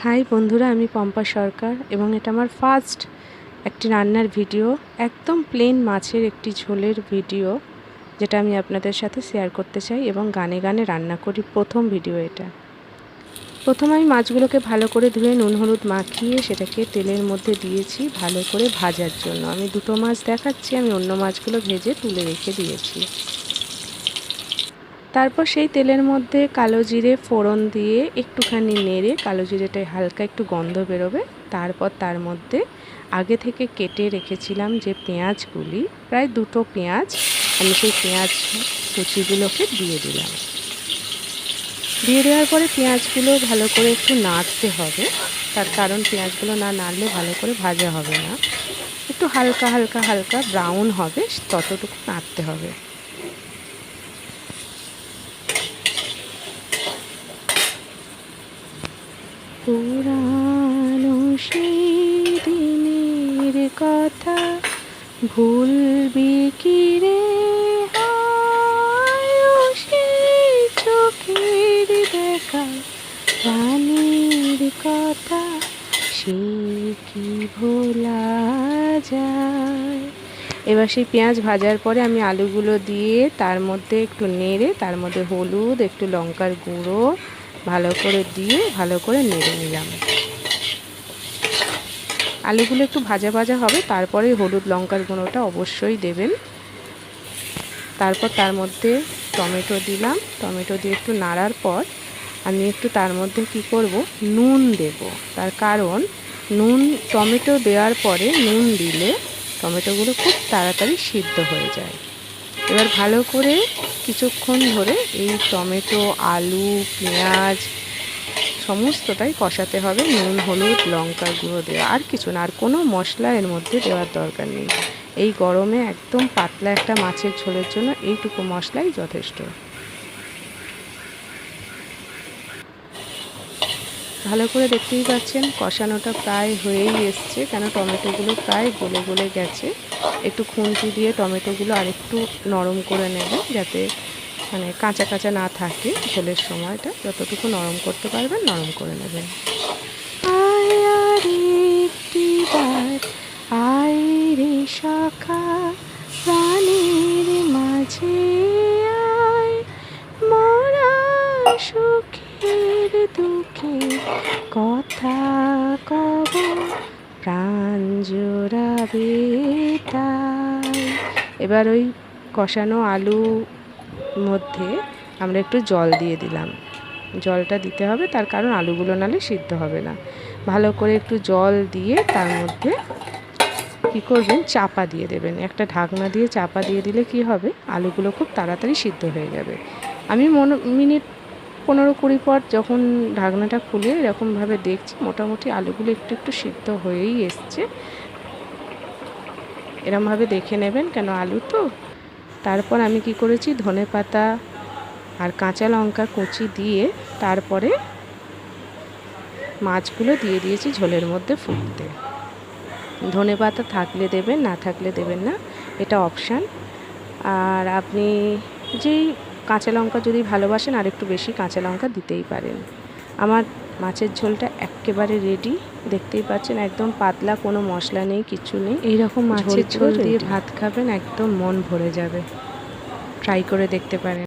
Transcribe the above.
High বন্ধুরা, আমি পম্পা সরকার এবং এটা আমার ফার্স্ট একটি রান্নার ভিডিও। একদম প্লেন মাছের একটি ঝোলের ভিডিও, যেটা আমি আপনাদের সাথে শেয়ার করতে চাই এবং গানে গানে রান্না করি। প্রথম ভিডিও এটা। প্রথমে আমি মাছগুলোকে ভালো করে ধুয়ে নুন হলুদ মাখিয়ে সেটাকে তেলের মধ্যে দিয়েছি ভালো করে ভাজার জন্য। আমি দুটো মাছ দেখাচ্ছি, আমি অন্য মাছগুলো ভেজে তুলে রেখে দিয়েছি। তারপর সেই তেলের মধ্যে কালো জিরে ফোড়ন দিয়ে একটুখানি নেড়ে, কালো জিরেটায় হালকা একটু গন্ধ বেরোবে। তারপর তার মধ্যে আগে থেকে কেটে রেখেছিলাম যে পেঁয়াজগুলি, প্রায় দুটো পেঁয়াজ, আমি সেই পেঁয়াজ কুচিগুলোকে দিয়ে দিলাম। দিয়ে দেওয়ার পরে পেঁয়াজগুলো ভালো করে একটু নাড়তে হবে, তার কারণ পেঁয়াজগুলো না নাড়লে ভালো করে ভাজা হবে না। একটু হালকা হালকা হালকা ব্রাউন হবে, ততটুকু নাড়তে হবে। পুরানো সেই দিনের কথা ভুলবি কি রে, সেই চোখের দেখা প্রাণের কথা সে কি ভোলা যায়। এবার সেই পেঁয়াজ ভাজার পরে আমি আলুগুলো দিয়ে তার মধ্যে একটু নেড়ে, তার মধ্যে হলুদ, একটু লঙ্কার গুঁড়ো ভালো করে দিয়ে ভালো করে নেড়ে নিলাম। আলুগুলো একটু ভাজা ভাজা হবে, তারপরে হলুদ লঙ্কার গুঁড়োটা অবশ্যই দেবেন। তারপর তার মধ্যে টমেটো দিলাম। টমেটো দিয়ে একটু নাড়ার পর আমি একটু তার মধ্যে কি করব, নুন দেব। তার কারণ নুন, টমেটো দেওয়ার পরে নুন দিলে টমেটোগুলো খুব তাড়াতাড়ি সিদ্ধ হয়ে যায়। এবার ভালো করে কিছুক্ষণ ধরে এই টমেটো, আলু, পেঁয়াজ সমস্তটাই কষাতে হবে। নুন হলুদ লঙ্কার গুঁড়ো দেওয়া, আর কিছু না, আর কোনো মশলা এর মধ্যে দেওয়ার দরকার নেই। এই গরমে একদম পাতলা একটা মাছের ঝোলের জন্য এইটুকু মশলাই যথেষ্ট। ভালো করে দেখতেই পাচ্ছেন কষানোটা প্রায় হয়েই এসছে, কেন টমেটোগুলো প্রায় গলে গলে গেছে। একটু খুন্তি দিয়ে টমেটোগুলো আরেকটু নরম করে নেব, যাতে মানে কাঁচা কাঁচা না থাকে। ঝোলের সময়টা যতটুকু নরম করতে পারবেন নরম করে নেবেন। আয় রে সখা প্রাণের মাঝে আয়, মরা সুখের দুঃখে কথা কব, প্রাণ জোড়াবে তাই। এবার ওই কষানো আলু মধ্যে আমরা একটু জল দিয়ে দিলাম। জলটা দিতে হবে, তার কারণ আলুগুলো নালে সিদ্ধ হবে না। ভালো করে একটু জল দিয়ে তার মধ্যে কি করবেন, চাপা দিয়ে দেবেন। একটা ঢাকনা দিয়ে চাপা দিয়ে দিলে কি হবে, আলুগুলো খুব তাড়াতাড়ি সিদ্ধ হয়ে যাবে। আমি মিনিট 15-20 পর যখন ঢাকনাটা খুলে এরকমভাবে দেখছি, মোটামুটি আলুগুলো একটু একটু সিদ্ধ হয়েই এসছে। এরকমভাবে দেখে নেবেন, কেন আলু তো। তারপর আমি কি করেছি, ধনেপাতা আর কাঁচা লঙ্কা কুচি দিয়ে তারপরে মাছগুলো দিয়ে দিয়েছি ঝোলের মধ্যে ফুটতে। ধনেপাতা থাকলে দেবেন, না থাকলে দেবেন না, এটা অপশান। আর আপনি যেই কাঁচা লঙ্কা যদি ভালোবাসেন আর একটু বেশি কাঁচা লঙ্কা দিতেই পারেন। আমার মাছের ঝোলটা একেবারে রেডি, দেখতেই পাচ্ছেন, একদম পাতলা, কোনো মশলা নেই, কিছু নেই। এইরকম মাছের ঝোল দিয়ে ভাত খাবেন, একদম মন ভরে যাবে। ট্রাই করে দেখতে পারেন।